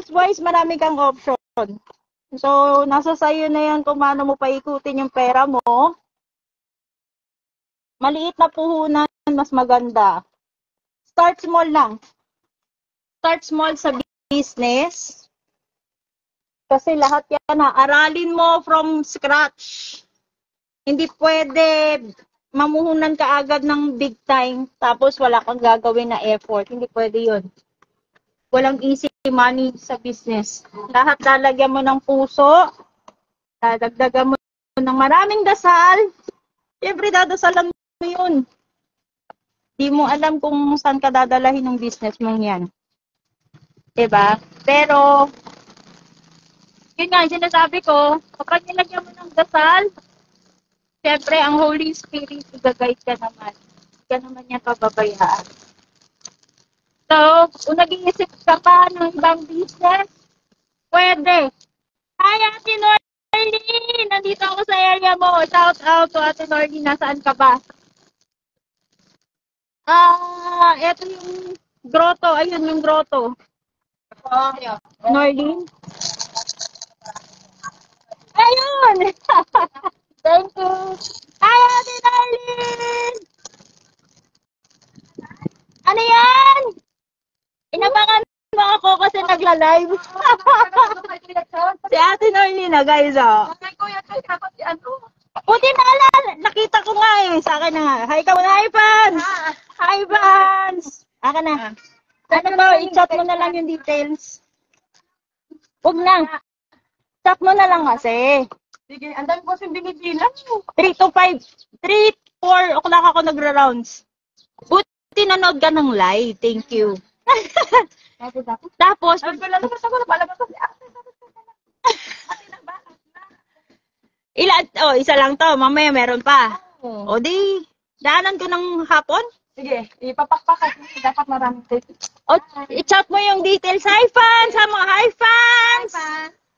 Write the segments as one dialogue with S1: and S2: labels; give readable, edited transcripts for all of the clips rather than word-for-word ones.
S1: business-wise, marami kang option. So, nasa sayo na yan kung paano mo paikutin yung pera mo. Maliit na puhunan, mas maganda. Start small lang. Start small sa business. Kasi lahat yan na, aralin mo from scratch. Hindi pwede mamuhunan ka agad ng big time, tapos wala kang gagawin na effort. Hindi pwede yun. Walang easy money sa business. Lahat lalagyan mo ng puso, dadagdagan mo ng maraming dasal. Siyempre, dadasalan mo yun. Di mo alam kung saan ka dadalahin ng business mong yan. Diba? Pero, yun nga, sinasabi ko, kapag nilagyan mo ng dasal, siyempre, ang Holy Spirit, i-guide ka naman. Hindi ka naman niya pababayaan. So, kung nag-iisip ka pa ng ibang business, pwede. Hi, Ate Norlene! Nandito ako sa area mo. Shout out to Ate Norlene. Nasaan ka ba? Eto yung grotto. Ayun yung grotto. Norlene? Ayun! Thank you! Hi, Ate Norlene! Ano yan? Inabangan mo ako kasi nagla-live. Si Ate Norlene, guys, oh. Buti na lang. Nakita ko nga eh. Sa akin na nga. Hi ka muna. Hi, fans! Hi, fans! Akin na. Ano to? I-chat mo na lang yung details. Huwag na. Chat mo na lang kasi.
S2: Sige, ang dami ko kasing binibilang.
S1: 3 to 5. 3, 4 o'clock ako nagra-rounds. Buti nanood ka ng live. Thank you. Tapos, isa lang to. Mamaya meron pa. O di, daanan ko ng hapon.
S2: Sige, ipapakpakan. Dapat maraming tape.
S1: O, i-chat mo yung details. Hi, fans! Ha, mga hi, fans!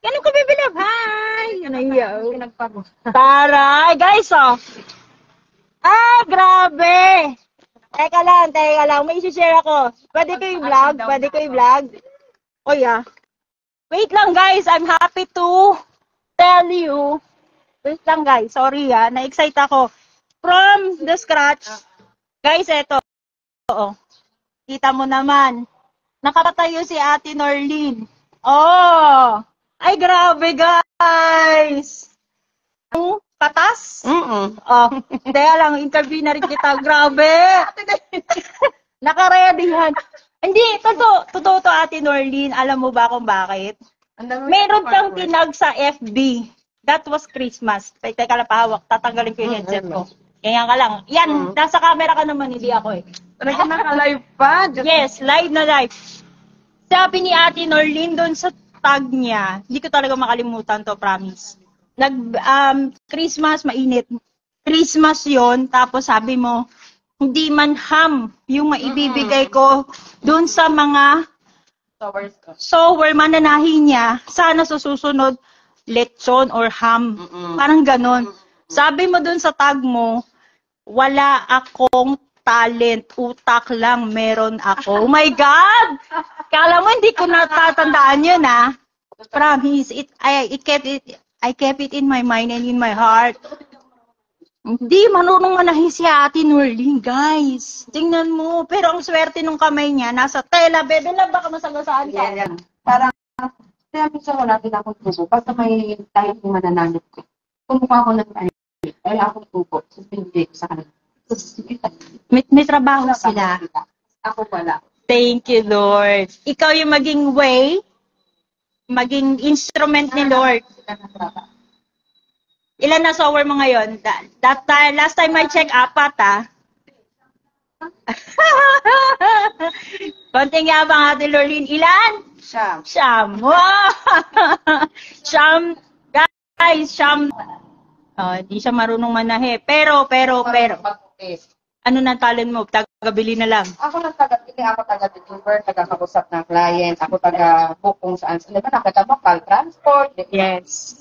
S1: Ganun ko bibilab. Hi! Yan ay yaw. Taray, guys, oh. Grabe! Teka lang. May isi-share ako. Pwede ko i-vlog? Oh, yeah. Wait lang, guys. I'm happy to tell you. Wait lang, guys. Sorry, na-excite ako. From the scratch. Guys, eto. Oo. Kita mo naman. Nakatayo si Ate Norlene. Oh! Ay, grabe, guys! Ang patas? Oh, dahil lang, interview na rin kita. Grabe! Nakareadyhan. Hindi, totoo to, Ate Norlene. Alam mo ba kung bakit? Meron kang tinag sa FB. That was Christmas. Teka lang, pahawak. Tatanggalin ko yung headset ko. Ganyan ka lang. Yan, nasa camera ka naman, hindi ako eh.
S2: Talaga naka-live pa?
S1: Yes, live na live. Sabi ni Ate Norlene doon sa tag niya, hindi ko talaga makalimutan to, promise. Christmas, mainit. Christmas yon, tapos sabi mo, hindi man ham yung maibibigay ko doon sa mga sower mananahin niya, sana sa susunod, lechon or ham. Parang ganon. Sabi mo doon sa tag mo, wala akong talent, utak lang meron ako. Oh my God! Kala mo hindi ko natatandaan yun, ha? Promise, I kept it in my mind and in my heart. Hindi, marunong manahin si Ate Norlene, guys. Tingnan mo. Pero ang swerte nung kamay niya, nasa tela, bebe lang, baka masagasaan ka.
S2: Yeah. Parang, kaya minsan wala din akong tubo. Basta may tayo yung mananamit ko. Kumuha ko ng ay akong tubo. Suspindi ko sa kanila.
S1: May trabaho sila.
S2: Ako wala.
S1: Thank you, Lord. Ikaw yung maging way, maging instrument ni Lord. Ilan na sower mo ngayon? Last time I check, 4, Konting yabang, Ate Lorraine. Ilan? Siyam. Wow! Siyam. Guys, siyam. Di siya marunong manahe. Pero. Ano na talent mo? Taga-bili na lang.
S2: Ako lang taga-deliver, taga-kausap ng client, ako taga-book kung saan. Diba nakatamakal, transport.
S1: Yes.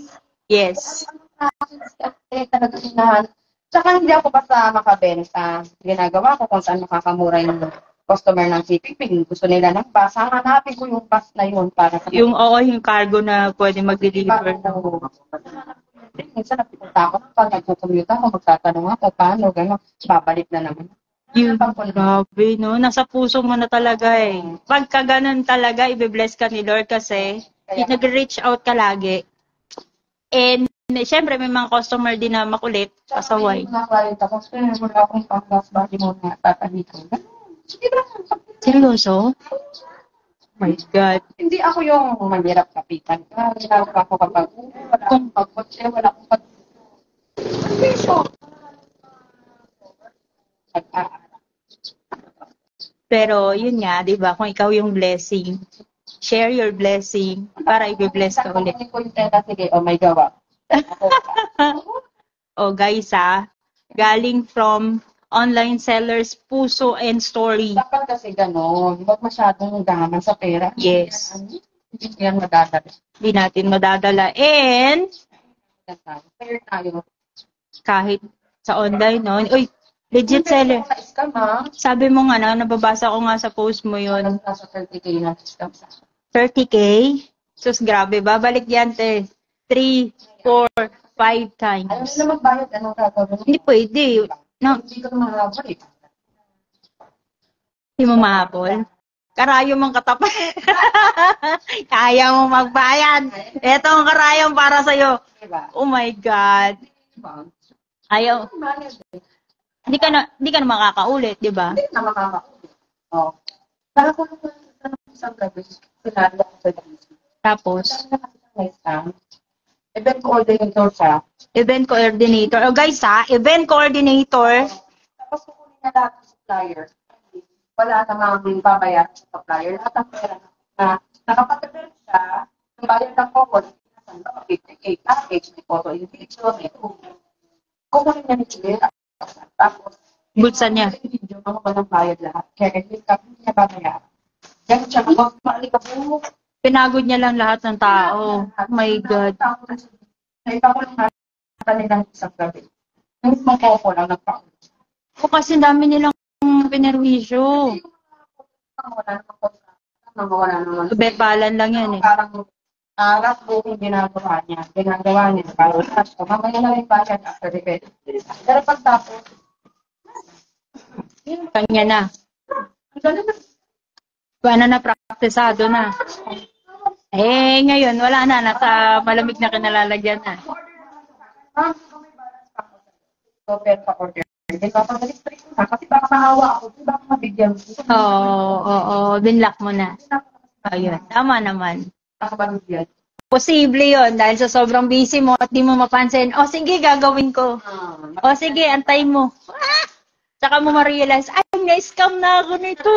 S2: Talaga-inahan. Tsaka hindi ako basta makabenta. Ginagawa ko kung saan makakamura yung customer ng CPP, gusto nila ng bus, hanapin ko yung bus na yun para sa
S1: Yung cargo na pwede mag-deliver.
S2: Minsan napipunta ako, pag nagkukumute ako, magtatanong ako, paano, gano'n, babalik na naman.
S1: Yun, grabe, no? Nasa puso mo na talaga eh. Pagka ganun talaga, i-bless ka ni Lord kasi nag-reach out ka lagi. And, syempre, may mga customer din na makulit, pasaway.
S2: Mga client ako, wala akong pang-gas, bakit mo na tatalikan. Sige ba?
S1: Seryoso? Oh my God.
S2: Hindi ako yung mahirap kapitan. Hirap ako kapag wala akong pagkotse, wala akong
S1: Pero, yun nga, di ba, kung ikaw yung blessing, share your blessing para i-bless ka ulit.
S2: Sige, oh my gawa.
S1: Oh, guys, galing from online sellers, puso and story.
S2: Dapat kasi gano'n, huwag masyadong gaman sa pera.
S1: Yes.
S2: Hindi yan madadala.
S1: Hindi natin madadala. And,
S2: Fair tayo.
S1: kahit sa online, no? Uy, legit seller.
S2: Na-scam ha?
S1: Sabi mo nga na, nababasa ko nga sa post mo yun.
S2: Nasa 30K na scam sa
S1: 30K? Sus, grabe. Babalik yan, te. 3, 4, 5 times.
S2: Alam mo na magbayad, anong gagawin?
S1: Hindi pwede. No,
S2: Hindi ko mahabol eh.
S1: hindi mo mahabol. Karayo mong katapat. Kaya mo magbayad. Ito ang karayong para sa'yo.
S2: Diba?
S1: Oh my God. Ayaw. Hindi ka na makakaulit, di ba?
S2: Hindi na makakaulit. Oh. Para ko isang gabi, sinali ako sa dito.
S1: Tapos,
S2: event coordinator siya.
S1: event coordinator. Oh guys event coordinator.
S2: Tapos kukunin niya lahat ng supplier. Wala namang babayad sa supplier. Lahat ng pera na nakapag-event siya, ang bayad ng coupon, 50K package, may photo individual, may tubig. Kukunin niya ni Chile. Tapos,
S1: Bulsa niya.
S2: Video mo ba ng bayad lahat? Kaya hindi niya babayad. Yan siya, mag-mali ka po.
S1: Pinagod niya lang lahat ng tao. Oh my God.
S2: Naipakulang natin nilang isang gabi. Yung mismo po lang nagpakulang.
S1: O kasi dami nilang pinerwisyo.
S2: Wala naman.
S1: Bepalan lang yan eh.
S2: Parang aras buong ginagawa niya. Ginagawa niya. Parang cash ko. Mamaya na rin pa siya after event. Pero pagtapos,
S1: Kanya na. Paano na praktisado na. Eh, ngayon, wala na. Nasa malamig na kinalalagyan na.
S2: Super pa order. Hindi ko pa balik na. Kasi baka mahawa ako. Baka mabigyan ko.
S1: Oo. Binlock mo na. Ayun. Tama naman.
S2: Nakabagyan.
S1: Posible yon dahil sa sobrang busy mo at di mo mapansin. O sige, gagawin ko. O sige, antay mo. Tsaka mo ma-realize, ay, na-scam na ako nito.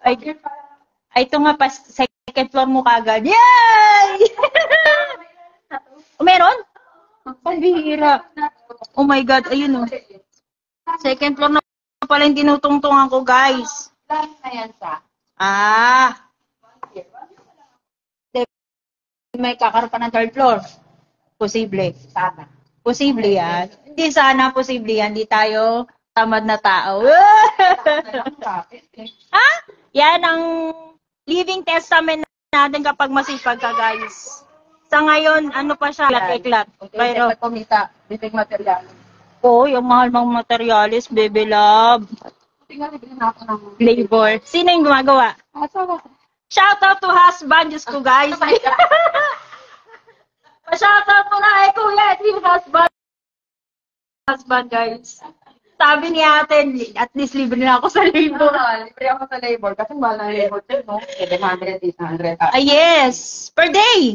S1: Ay, ito nga pa, second floor mo kagad. Yay! Meron? Pambihira. Oh my God, ayun o. Second floor na pala yung tinutungtungan ko, guys.
S2: Lahat na yan sa.
S1: May kakaroon pa ng third floor. Posible.
S2: Sana.
S1: Posible yan. Hindi sana posible yan. Hindi tayo tamad na tao. Ha? Yan ang living testament natin kapag masipag ka, guys. Sa ngayon, ano pa siya? Iklat. Pero,
S2: kumita, bibig material.
S1: yung mahal mga materialis, baby love.
S2: Tingnan, bibigyan ako ng
S1: Labor. Sino yung gumagawa?
S2: asawa.
S1: Shout out to husband, Diyos ko, guys. Pa-shout out mo na kuya, yung husband. Husband, guys. Sabi ni ate, at least libre na ako sa labor.
S2: Libre ako sa labor kasi mahal na labor din, no? 700, 800.
S1: Yes. Per day.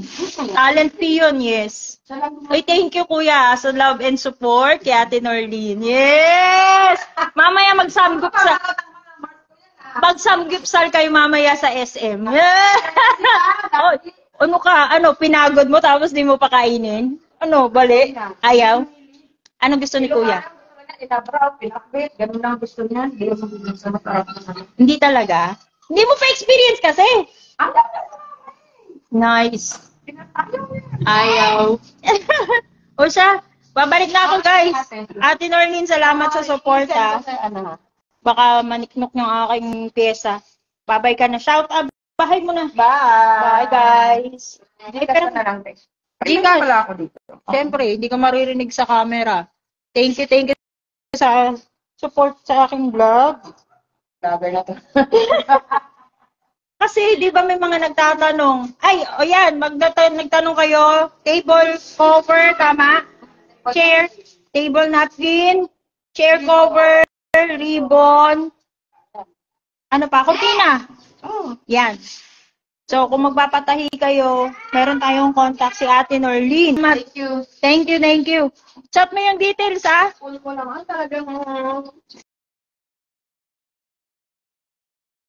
S1: Talent fee yun, yes. Uy, thank you, kuya, sa love and support kay Ate Norlene. Yes! Mamaya magsamgipsal kayo mamaya sa SM. Oy, ano ka? Pinagod mo tapos di mo pa kainin? Bali? Ayaw? Ano gusto ni kuya?
S2: Inabraw, pinakbit, ganun lang gusto niya. Hindi mo magiging sa masarap naman.
S1: Hindi talaga? Hindi mo pa experience kasi. Nice. Ayaw. O siya, babalik na ako, guys. Ate Norlene, salamat sa support, ha. Baka maniknok yung aking pyesa. Babay ka na. Shout out. Bahay mo na.
S2: Bye!
S1: Bye, guys.
S2: Gcash na lang, guys.
S1: Gcash.
S2: Pala ako dito.
S1: Siyempre, hindi ka maririnig sa camera. Thank you sa support sa aking vlog.
S2: Vlogger na to.
S1: Kasi, di ba may mga nagtatanong, ay, o yan, nagtanong kayo, table cover, tama? Chair, table napkin, chair cover, ribbon, ano pa, kurtina.
S2: Oh.
S1: Yan. So, kung magpapatahi kayo, meron tayong contact si Ate Norlene.
S2: Thank you.
S1: Thank you. Chat mo yung details, ah.
S2: Full ko naman talagang